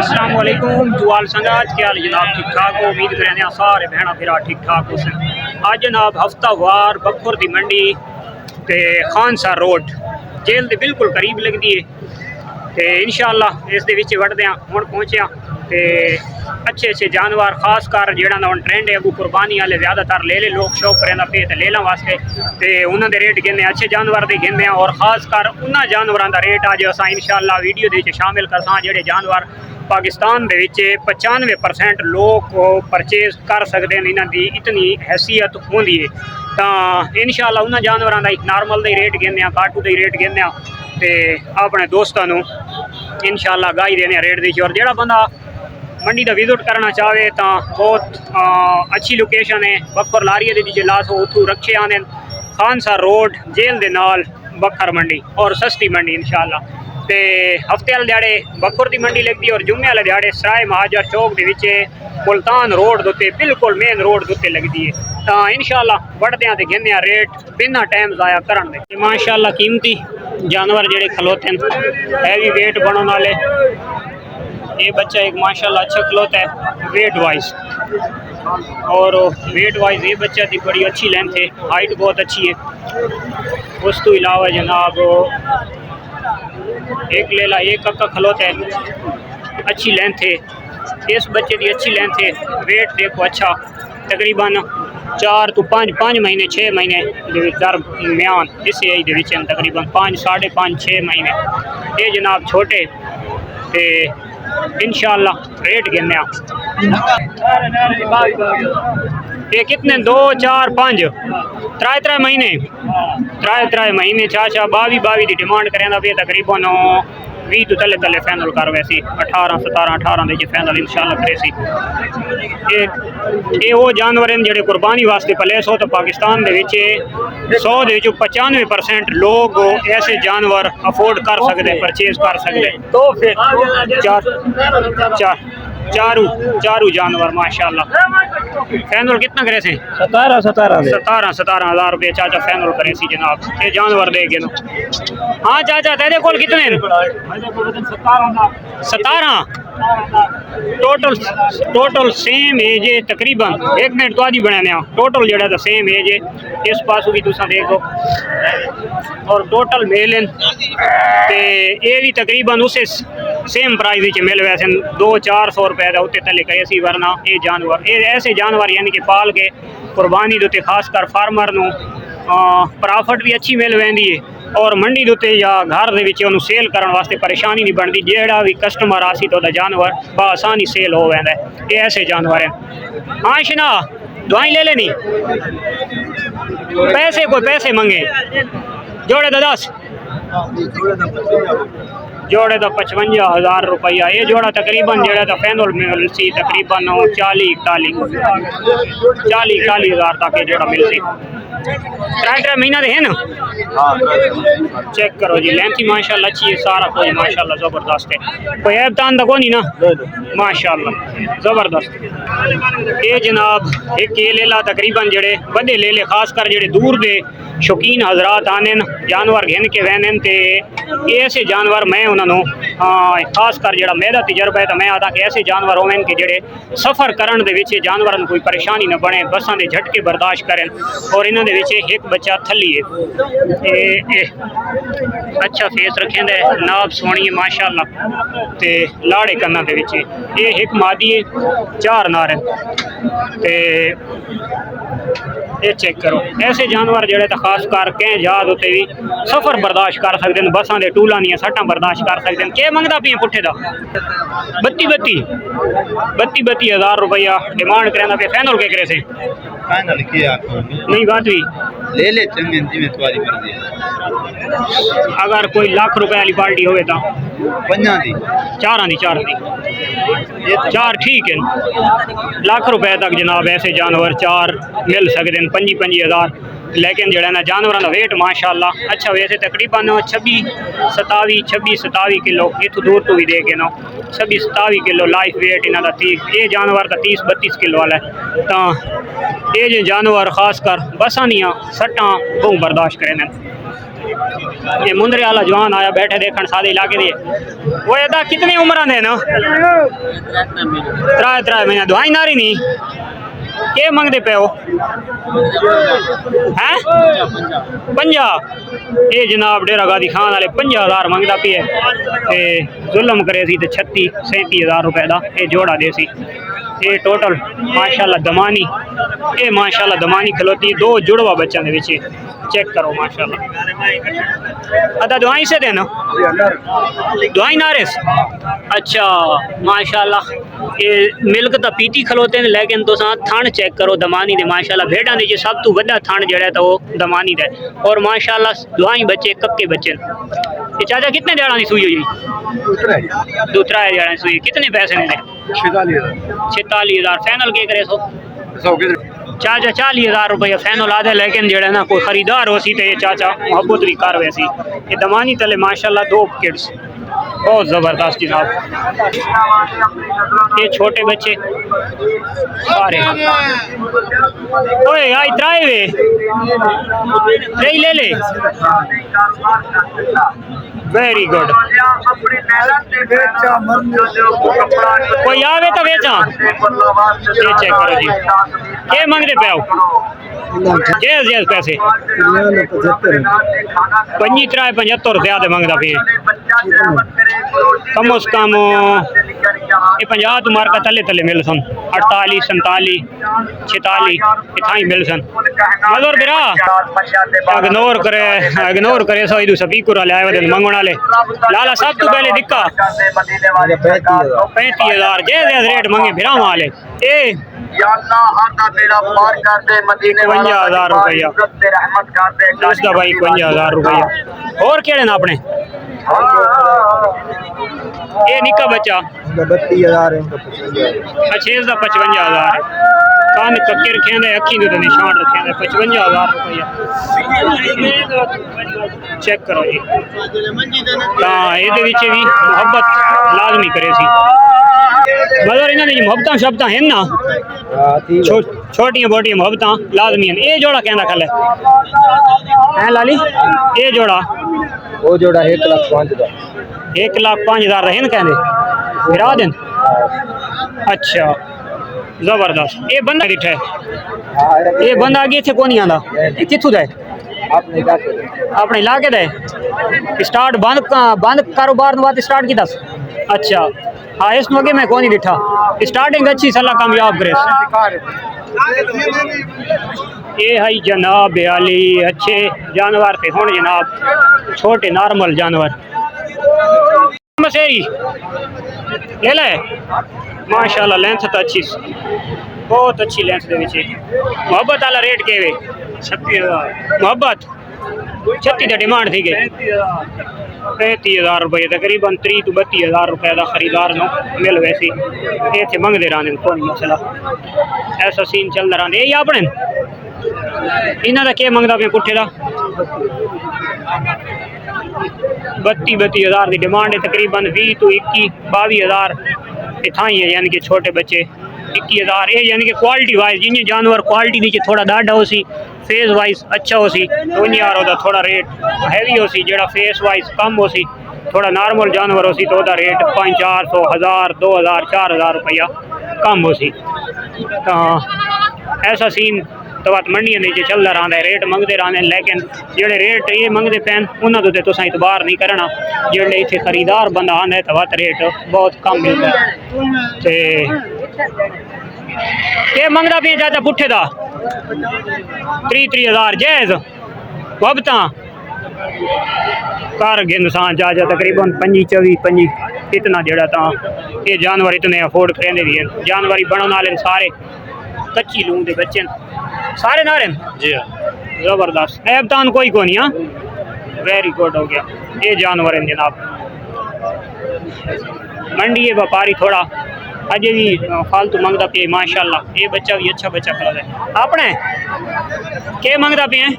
अस्सलाम वालेकुम दुआल संगात क्या हाल जनाब, ठीक ठाक हो? उम्मीद करें सारे भैन फिर ठीक ठाक हो सन। अज जनाब हफ्तावार बखुर की मंडी ते खानसर रोड जेल के बिल्कुल करीब लगती है तो इंशाअल्लाह इस वढ़दे हूँ पहुँचे तो अच्छे अच्छे जानवर खास कर जो ट्रेंड है वो कुर्बानी वाले ज़्यादातर ले लोग शौक करें पे तो ले वास्ते तो उन्होंने रेट गिने अच्छे जानवर के गिने और खास कर उन्होंने जानवरों का रेट अज अस इंशाअल्लाह वीडियो के शामिल करसा जोड़े जानवर पाकिस्तान के 95% लोग परचेज कर सकते हैं। इन्हों की इतनी हैसियत होंगी है तो इंशाअल्लाह उन्होंने जानवरों का एक नॉर्मल का रेट गिने काटू का रेट गिने तो अपने दोस्तों इंशाअल्लाह गाई देने रेट दी। और जो बंदा मंडी का विजिट करना चाहे तो बहुत अच्छी लोकेशन है बखर लारिया के लास उतू रखे आने खानसर रोड जेल के नाल बखर मंडी और सस्ती मंडी इंशाअल्लाह। तो हफ्ते वाले दिहाड़े बखर की मंडी लगती है और जुम्मे वाले दिहाड़े सराय महाजर चौक के मुल्तान रोड के बिल्कुल मेन रोड के लगती है। तो इंशाअल्लाह बढ़ते हैं तो गिने रेट बिना टाइम ज़ाया करने। माशाअल्लाह कीमती जानवर जोड़े खलोते हैं हैवी वेट बनने वाले। ये बच्चा एक माशाल्लाह अच्छा खलोता है वेट वाइज और वेट वाइज ये बच्चा की बड़ी अच्छी लेंथ है, हाइट बहुत अच्छी है। उस तो अलावा जनाब एक लेला एक अक्का खलोता है, अच्छी लेंथ है। इस बच्चे की अच्छी लेंथ है, वेट देखो अच्छा तकरीबन 4 तो 5 महीने 6 महीने दरम्यान इस एज के तकरीबन 5 साढ़े 5 6 महीने। ये जनाब छोटे ते इंशाअल्लाह रेट गिने ये कितने 2 4 5 त्रै महीने 3 महीने 22 की डिमांड करें पे तकरीबन 20 तो तले तले फाइनल कर वैसी 18 17 18 के फाइनल इंशाअल्लाह करे सी। ये वो जानवर हैं जो कुर्बानी वास्ते पले सो तो पाकिस्तान के 100 के 95% लोग ऐसे जानवर अफोर्ड कर सकते परचेज कर सकते। तो फिर चारू जानवर माशाल्लाह फाइनल कितना करे से 17,000 रुपये चाचा फाइनल करे सी जनाब। ये जानवर दे गए हाँ चाचा तेरे को कितने 17 टोटल सेम एज है तकरीबन 1 मिनट तो आज ही बनाने टोटल जो तो सेम एज है। इस पासों भी तुसा देखो और टोटल मेल ते ये भी तकरीबन उसे सेम प्राइस मिल वैसे 200-400 रुपए का उत्ते तले कहे सी। वरना ये जानवर ये ऐसे जानवर यानी कि पाल के कुर्बानी के खास कर फार्मर को प्रॉफिट भी अच्छी मिल वैंदी है और मंडी के या घर के सेल करने वास्ते परेशानी नहीं बनती। जेड़ा भी कस्टमर आसी तो जानवर बआसानी सेल हो वैंदा है। ये ऐसे जानवर हैं। हाँ शना दवाई ले लेनी पैसे कोई पैसे मंगे जोड़े तो 10 जोड़े तो 55,000 रुपया। ये जोड़ा तकरीबन जो तो फाइनल मिल सी तकरीबन 40-41,000 तक ये जोड़ा मिल सी। 3 महीना है ना चेक करो जी लेंथी माशाल्लाह अच्छी है सारा कुछ माशाल्लाह ज़बरदस्त है। कोई ऐब तान तो नहीं ना माशाल्लाह ज़बरदस्त। ये जनाब एक ये लेला तकरीबन जड़े बड़े ले ले खास कर जड़े दूर दे शौकीन हजरात आने जानवर घिन के वहन तो ये ऐसे जानवर मैं उन्होंने खास कर जो मेरा तजर्बा है तो मैं आता कि ऐसे जानवर होवें कि जेडे सफ़र करन दे विच जानवर कोई परेशानी न बने बसां दे झटके बर्दाश्त करें। और इन्हों के एक बच्चा थली है अच्छा फेस रखें दे नाब सोनी है माशाल्लाह ते लाड़े कन्ना दे विच ये एक मादी है 4 नार ते ये चेक करो। ऐसे जानवर जोड़े तो खास कर कह याद होते भी सफ़र बर्दाश्त कर सकते हैं बसा के टूलों दी सट्टा बर्दाश्त कर सकते हैं। क्या मंगता पे पुट्ठे का 32,000 रुपया डिमांड करें पे फाइनल के करे से नहीं बात भी ले ले चंगे तुम्हारी मर्जी अगर कोई लाख रुपए वाली पार्टी हो तो 4 ठीक है लाख रुपए तक जनाब ऐसे जानवर 4 मिल सकते हैं 25,000। लेकिन जो ना जानवरों का वेट माशाल्लाह अच्छा वैसे तकरीबन 26-27 किलो इतों दूर तो भी दे के 26-27 किलो लाइफ वेट इन्हों का 30 ये जानवर का 30-32 किलो वाला है। तो ये जो जानवर खास कर बसा नहीं सट्टा बहुत बर्दाश्त करें ये मुंदरे वाला जवान आया बैठे देखण सादे इलाके दे वो एदा कितनी उम्र दे ना 3 महीने दवाई नारी नहीं के मंगते पे हो हैं 50 ये जनाब डेरा गादी खान वाले 50,000 मंगता पे ते जुल्म करे सी ते 36-37,000 रुपए दा ये जोड़ा दे सी ये टोटल माशाल्लाह दमानी ये माशाल्लाह दमानी खलोती 2 जुड़वा बच्चों दे विच चेक करो माशाल्लाह अदा दवाई से देना दवाई नारिस अच्छा माशाल्लाह ये मिल्क तो पीती खलोते हैं लेकिन तो थन चेक करो दमानी दे माशाल्लाह भेड़ा दे सब तो वड्डा थन जड़ा तो वो दमानी दे और माशाल्लाह दवाई बच्चे कक्के बच्चे ये चाचा कितने देड़ा की सुई हुई दूसरा देड़ा की सुई कितने पैसे ने 46,000 फाइनल के करे सो चाचा 40,000 रुपया फाइनल आदे लेकिन जड़ा ना कोई खरीदार हो सी तो ये चाचा मोहब्बत भी कर वैसी ये दमानी तले माशाल्लाह 2 किड्स बहुत ज़बरदस्त जनाब ये छोटे बच्चे सारे ओए आई त्राए वे ले वेरी गुड कोई आवे तो बेचा ये चेक करो जी ये मंगते पे जैस पैसे 75 ज्यादा मंगता पे कम उस कम ये 50 तुम्हारे का तले मिल सन 48 47 46 इतना मिल सन मजोर बिरा इग्नोर करे सो इधर स्पीकर वाले आए वे मंगण वाले लाला सब तो पहले दिक्का 35,000 जैस रेट मंगे बिरा वाले ए 50,000 रुपया दसदा भाई 50,000 रुपया और केड़े ना अपने ये निक्का बच्चा 32,000 अच्छा इसका 55,000 कान कक्के रखे हैं अखी दे निशान रखे हैं 55,000 रुपया चेक करो जी हाँ ये भी मोहब्बत लाजमी करे सी मतलब इन्होंने मोहब्बत शब्द हैं ना छोटिया बोटिया मोहब्बत लाजमी हैं ये जोड़ा कहना खल है लाली ये जोड़ा वो जोड़ा 1,05,000 1,05,000 रहे कहने गिरा दिन अच्छा जबरदस्त ये बंदा किथे ये बंदा आगे थे कौन आंदा किथू दे अपने इलाके दे स्टार्ट बंद कारोबार बात स्टार्ट की दस अच्छा हाँ इस मौके में कौन दिठा स्टार्टिंग अच्छी सलाह कामयाब करे ये है जनाब बेली अच्छे जानवर थे हुन जनाब छोटे नॉर्मल जानवर मसेरी ले ले माशाल्लाह लेंथ तो अच्छी बहुत अच्छी लेंथ दे विच मोहब्बत वाला रेट के वे 36,000 मोहब्बत 36 दी डिमांड थी गई 35,000 रुपये तकरीबन 30 तो 32,000 रुपये का खरीदार नो मिल वैसी ये थे मंगते रहने कोई मसला ऐसा सीन चलता रहता यही अपने इन्हों का क्या मंगता पे पुट्ठे का 32,000 की डिमांड है तकरीबन 20 तो 21-22,000 इतना ही है यानी कि छोटे बच्चे 21,000 ये यानी कि क्वालिटी वाइज जिन्हें जानवर क्वालिटी नीचे थोड़ा डाढ़ा हो सी फेस वाइज अच्छा हो सी तो उन्हें थोड़ा रेट हैवी हो सी जो फेस वाइज कम हो सी थोड़ा नॉर्मल जानवर हो सी तो रेट 500-400 1000 2000 4000 रुपया कम हो सी तो ऐसा सीन तो बात मंडिया नीचे चलता रहा है रेट मंगते रहते हैं लेकिन जोड़े रेट ये मंगते पैन उन्होंने तो तुसा इतबार नहीं करना जोड़े इतने खरीदार बंदा आंदा है तो बात रेट बहुत कम मिलता है के मंगता पे चाचा पुट्ठे का 30,000 जैज वबता कर गिनसान चाचा तकरीबन 25-24 इतना जड़ा था ये जानवर इतने अफोर्ड करेंगे भी हैं जानवर ही बनने वाले सारे कच्ची लूं दे बच्चे सारे नारे जी जबरदस्त ऐबतान कोई को नहीं हाँ वेरी गुड हो गया ये जानवर हैं जनाब मंडी है व्यापारी थोड़ा अजय भी फालतू मंगता पे माशाल्लाह ये बच्चा भी अच्छा बच्चा खड़ा है अपने के मंगता पे हैं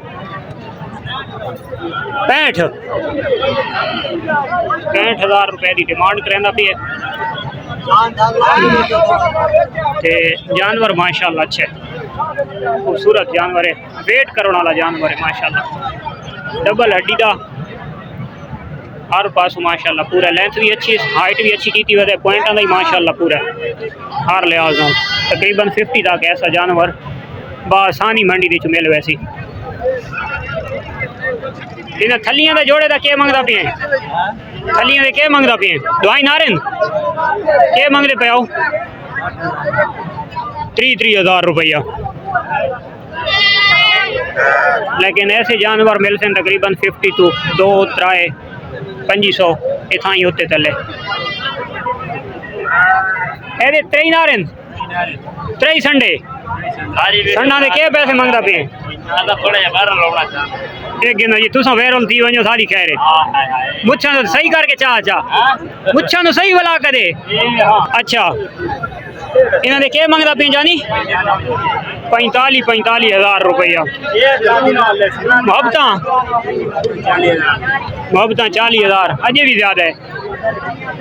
65,000 रुपए की डिमांड करेंदा पे ते जानवर माशाल्लाह अच्छे खूबसूरत जानवर है वेट करने वाला जानवर है माशाल्लाह डबल हड्डी का हर पास माशाल्लाह पूरा लेंथ भी अच्छी, हाइट भी अच्छी की हुई है, पॉइंट ही माशाल्लाह पूरा हर लिहाज नाल तकरीबन 50 तक ऐसा जानवर बासानी मंडी दी मिल वैसी। इन्हें थलियां दे जोड़े का क्या मंगदा पे? थलियां दे क्या मंगदा पे? दवाई नारिन क्या मंगते पे? आओ 30,000 रुपया। लेकिन ऐसे जानवर मिलते हैं तकरीबन 50 टू 2 3 2500 इतना ही होते तले। ए त्रेई नारिन त्रेई संडे संडा दे क्या पैसे मंगदा पे? एक गिनो जी तुसा वैरल थी वजो सारी कह रहे मुच्छा तो सही करके चा मुच्छा तो सही वाला करे। अच्छा इन्हों ने क्या मंगदा पे जानी? 45,000 रुपया। मोहब्बत 40,000 अजे भी ज़्यादा है,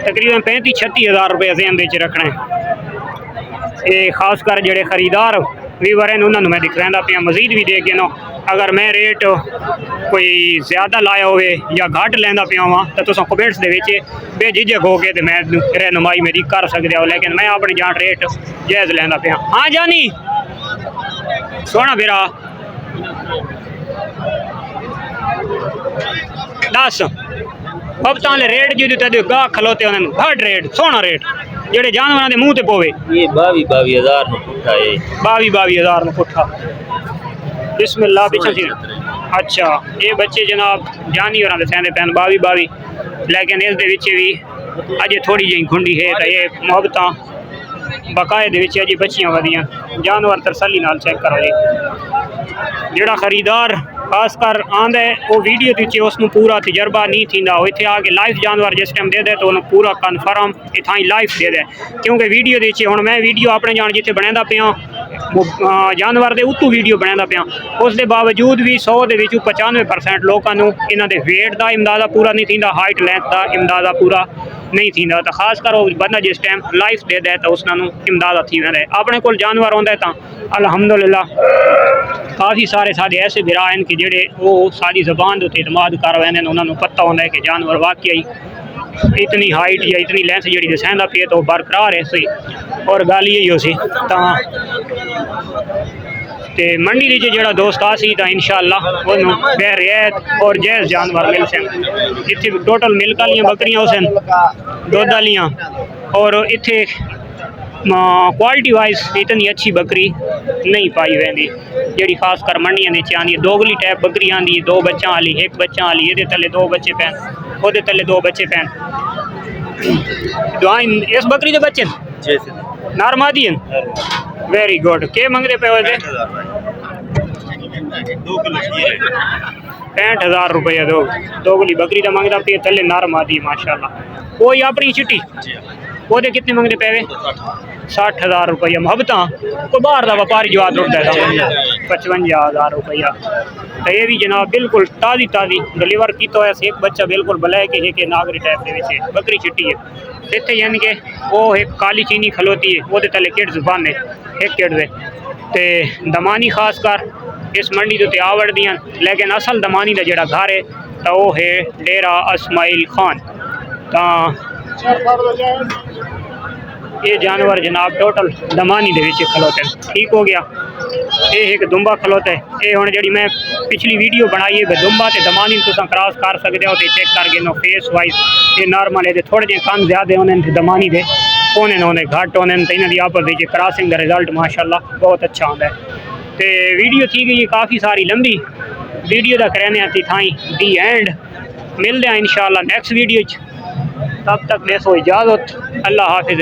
तकरीबन 35-36,000 रुपये से अंदर रखना है। ये खास कर जोड़े खरीदार वीवर हैं उन्होंने मैं दिख रहा पे मजीद भी दे के ना अगर मैं रेट कोई ज़्यादा लाया हो या घट लेंदा पिया हुआ तो तुम कमेंट्स के बेझिझक हो गए तो मैं रहनुमाई मेरी कर सकते हो, लेकिन मैं अपनी जान रेट जायज़ लेंदा पिया। हाँ जानी सोना बिरा दस बबता रेट जो गाह खलोते उन्होंने घट रेट सोना रेट जेड़े जानवरों के मुँह ते पोवे ये 22,000 में पुट्ठा है। 22,000 में पुट्ठा। बिस्मिल्लाह पिछले सी। अच्छा ये बच्चे जनाब जानी और सहंदे पैन 22, लेकिन इस भी अजे थोड़ी जी खुंडी है तो ये मुहब्बत बकाए अजे बच्चियां वधियां जानवर तसल्ली नाल चेक करो जी। जोड़ा खरीदार खास कर आंदा है वो वीडियो नीचे उसनों पूरा तजर्बा नहीं थींदा, वो इत्थे आके लाइव जानवर जिस टाइम दे दे तो उन्हें पूरा कन्फर्म इतना ही लाइव दे दे, क्योंकि वीडियो नीचे हुण मैं वीडियो अपने जान जिथे बनांदा पिया जानवर के उत्तू वीडियो बनांदा पिया उस दे बावजूद भी 100 दे विचों 95% लोगों को इन्हां दे वेट का अंदाज़ा पूरा नहीं थींदा, हाइट लेंथ का अंदाज़ा पूरा नहीं थींदा। तो खास कर वो बंदा जिस टाइम लाइफ दे दे तो उसनों इमदाद थी वेंदा है। अपने कोल जानवर आंदा तो अल्हम्दुलिल्लाह काफ़ी सारे साडे ऐसे बिरा हैं कि जेडे वो सारी ज़बान के उत्ते इतमाद कर वेंदे ने, उन्होंने पता होंदा है कि जानवर वाकई इतनी हाइट या इतनी लेंथ जी दसांदा पे तो बरकरार है सही और गल यही हो सी। तो मंडी नीचे जोड़ा दोस्त आ सी तो इंशाअल्लाह उन्होंने बेरियात और जैज़ जानवर मिल सन। इतने टोटल मिल्क वाली बकरियां सन, दुध वालियाँ, और इतने क्वालिटी वाइज इतनी अच्छी बकरी नहीं पाई वेंदी जी खास कर मंडियां नीचे आँदी। दोगली टाइप बकरी आँदी 2 बच्चा वाली 1 बच्चा वाली, ये तले 2 बच्चे पैन वो तले 2 बच्चे पैन। दुआई इस बकरी के बच्चे नारमादी हैं। Very good. के मंगते पे वैसे? 65,000 रुपया दोगली बकरी का मंगता पे तले नारमादी माशाल्लाह। कोई अपनी चिट्टी वो कितने मंगते पे? 60,000 रुपया। मुहब्बत कोई बाहर का व्यापारी जवाब उठता है 55,000 रुपया। तो ये भी जनाब बिल्कुल ताज़ी डिलीवर किया है। एक बच्चा बिल्कुल ब्लैक है कि नागरी टाइप के बकरी चिट्टी है इतने, यानी कि वो एक काली चीनी खलोती है वो तले किड्स बन है एक किड दे ते दमानी खास कर इस मंडी के उत्ते आ वड़दियां, लेकिन असल दमानी का जोड़ा घर है तो वो है डेरा इस्माइल खान। तो ये जानवर जनाब टोटल दमानी के खलोते ठीक हो गया। ये एक दुम्बा खलोता है, ये हुण जी मैं पिछली वीडियो बनाई है दुम्बा तो दमानी तुम क्रॉस कर सकते हो तो चेक करके नो फेस वाइज ये नॉर्मल है। थोड़े जे कम ज़्यादा होने दमानी दे होने घट होने तो इन्हों की आपस में क्रॉसिंग का रिजल्ट माशाल्लाह बहुत अच्छा आता है। तो वीडियो थी गई काफ़ी सारी लंबी वीडियो का करने थाई दी एंड मिलते हैं इंशाअल्लाह नेक्स्ट वीडियो। तब तक दे सो इजाज़त। अल्लाह हाफिज़।